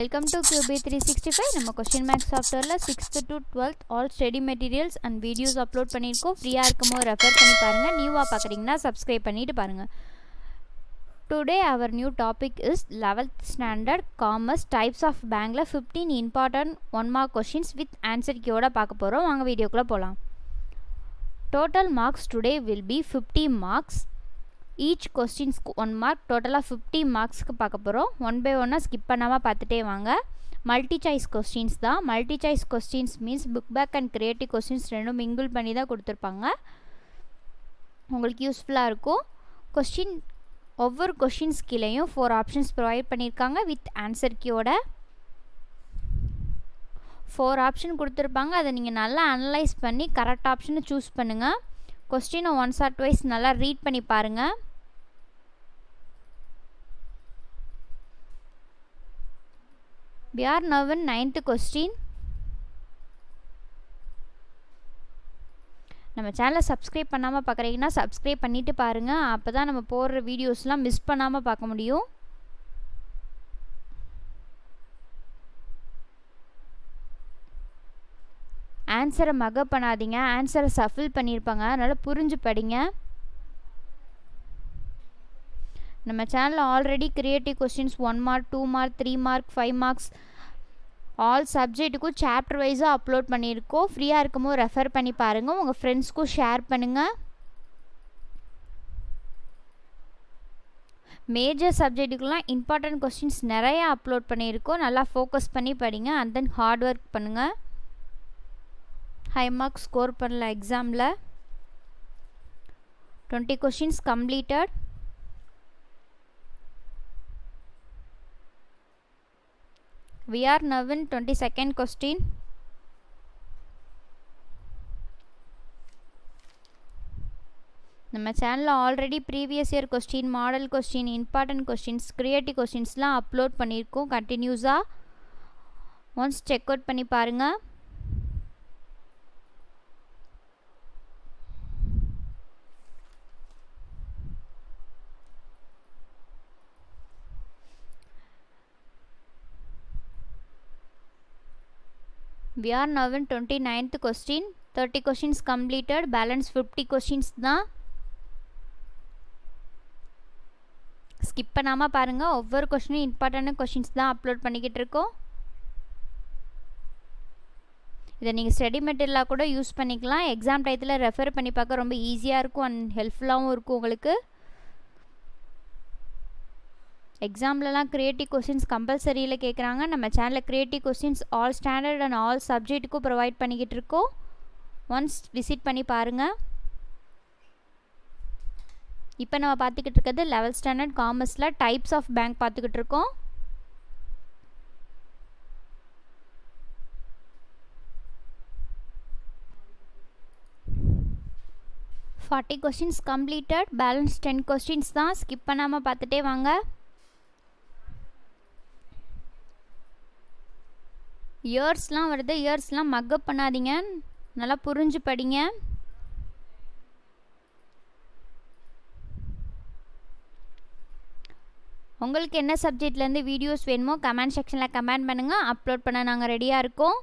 Welcome to QB365. நம்ம question bank softwareல 6th to 12th all study materials and videos upload பண்ணிருக்கோம். ஃப்ரீயா இருக்கும்போது refer பண்ணி பாருங்க. நியூவா பார்க்கறீங்கன்னா subscribe பண்ணிட்டு பாருங்க. Today our new topic is 11th standard commerce types of bankல 15 important 1 mark questions with answer key-ஓட பார்க்க போறோம். வாங்க வீடியோக்குள்ள போலாம். Total marks today will be 50 marks. Each questions 1 mark, total 50 marks க்கு பார்க்க போறோம். ஒன் பை ஒன்னா ஸ்கிப் பண்ணாம பார்த்துட்டே வாங்க. மல்டி சாய்ஸ் கொஸ்டின்ஸ் தான். Multi choice questions means book back and creative questions ரெண்டும் மிங்கிள் பண்ணி தான் கொடுத்துருப்பாங்க. உங்களுக்கு யூஸ்ஃபுல்லாக இருக்கும். ஒவ்வொரு கொஸ்டின்ஸ் கீழேயும் 4 ஆப்ஷன்ஸ் ப்ரொவைட் பண்ணியிருக்காங்க வித் ஆன்சர் கீயோட. 4 ஆப்ஷன் கொடுத்துருப்பாங்க. அதை நீங்கள் நல்லா அனலைஸ் பண்ணி கரெக்ட் ஆப்ஷனை சூஸ் பண்ணுங்கள். கொஸ்டினை ஒன்ஸ் ஆர் ட்வைஸ் நல்லா ரீட் பண்ணி பாருங்கள். We are now in 9th question. நம்ம சேனலை சப்ஸ்கிரைப் பண்ணாமல் பார்க்குறீங்கன்னா சப்ஸ்கிரைப் பண்ணிவிட்டு பாருங்கள். அப்போ தான் நம்ம போடுற வீடியோஸ்லாம் மிஸ் பண்ணாமல் பார்க்க முடியும். ஆன்சரை மகப் பண்ணாதீங்க. ஆன்சரை சஃபில் பண்ணியிருப்பாங்க. அதனால் புரிஞ்சு படிங்க. நம்ம சேனலில் already creative questions 1 mark 2 mark 3 mark 5 marks all சப்ஜெக்ட்டுக்கும் சாப்டர் வைஸாக அப்லோட் பண்ணியிருக்கோம். ஃப்ரீயாக இருக்கும்போது ரெஃபர் பண்ணி பாருங்கள். உங்கள் ஃப்ரெண்ட்ஸ்க்கும் ஷேர் பண்ணுங்கள். மேஜர் சப்ஜெக்ட்டுக்கெலாம் இம்பார்ட்டன்ட் கொஸ்டின்ஸ் நிறையா அப்லோட் பண்ணியிருக்கோம். நல்லா ஃபோக்கஸ் பண்ணி படிங்க. அண்ட் தென் ஹார்ட் ஒர்க் பண்ணுங்கள். ஹை மார்க்ஸ் ஸ்கோர் பண்ணல எக்ஸாமில். 20 questions completed. We are now in 22nd question. நம்ம சேனலில் already previous year question, model question, important questions, creative கொஸ்டின்ஸ்லாம் அப்லோட் பண்ணியிருக்கோம் கண்டினியூஸாக. ஒன்ஸ் செக் அவுட் பண்ணி பாருங்கள். We are now in 29th question. 30 questions completed. Balance 50 questions தான். Skip பண்ணாமல் பாருங்கள். ஒவ்வொரு கொஸ்டினும் இம்பார்ட்டன்ட் கொஸ்டின்ஸ் தான் அப்லோட் பண்ணிக்கிட்டு இருக்கோம். இதை நீங்கள் ஸ்டடி மெட்டீரியலாக கூட யூஸ் பண்ணிக்கலாம். எக்ஸாம் டயத்தில் ரெஃபர் பண்ணி பார்க்க ரொம்ப ஈஸியாக இருக்கும் அண்ட் ஹெல்ப்ஃபுல்லாகவும் இருக்கும் உங்களுக்கு. எக்ஸாம்லலாம் கிரியேட்டிவ் கொஸ்டின்ஸ் கம்பல்சரியில் கேட்குறாங்க. நம்ம சேனலில் creative questions all standard and all சப்ஜெக்ட்டுக்கும் ப்ரொவைட் பண்ணிக்கிட்டு இருக்கோம். ஒன்ஸ் விசிட் பண்ணி பாருங்கள். இப்போ நம்ம பார்த்துக்கிட்டு இருக்கிறது 11th ஸ்டாண்டர்ட் காமர்ஸில் டைப்ஸ் ஆஃப் பேங்க் பார்த்துக்கிட்டு இருக்கோம். Forty questions completed. Balance 10 questions தான். ஸ்கிப் பண்ணாமல் பார்த்துட்டே வாங்க. இயர்ஸ்லாம் வருது. இயர்ஸ்லாம் மக்கப் பண்ணாதீங்க. நல்லா புரிஞ்சு படிங்க. உங்களுக்கு என்ன சப்ஜெக்ட்லேருந்து வீடியோஸ் வேணுமோ கமெண்ட் செக்ஷனில் கமெண்ட் பண்ணுங்கள். அப்லோட் பண்ண நாங்கள் ரெடியாக இருக்கோம்.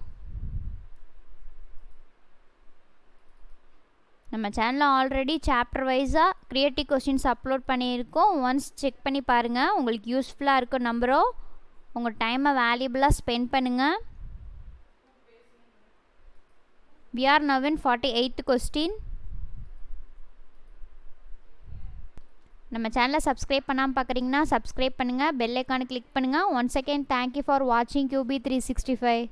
நம்ம சேனலில் ஆல்ரெடி சாப்டர் வைஸாக கிரியேட்டிவ் கொஸ்டின்ஸ் அப்லோட் பண்ணியிருக்கோம். ஒன்ஸ் செக் பண்ணி பாருங்கள். உங்களுக்கு யூஸ்ஃபுல்லாக இருக்கும் நம்புகிறோம். உங்கள் டைமை வேல்யூபிளாக ஸ்பெண்ட் பண்ணுங்கள். We are now in 48th question. நம்ம சேனலை சப்ஸ்கிரைப் பண்ணாமல் பார்க்குறீங்கன்னா சப்ஸ்கிரைப் பண்ணுங்கள். பெல் ஐக்கானை கிளிக் பண்ணுங்கள். ஒன்ஸ் அகெயின் தேங்க்யூ ஃபார் வாட்சிங் QB365.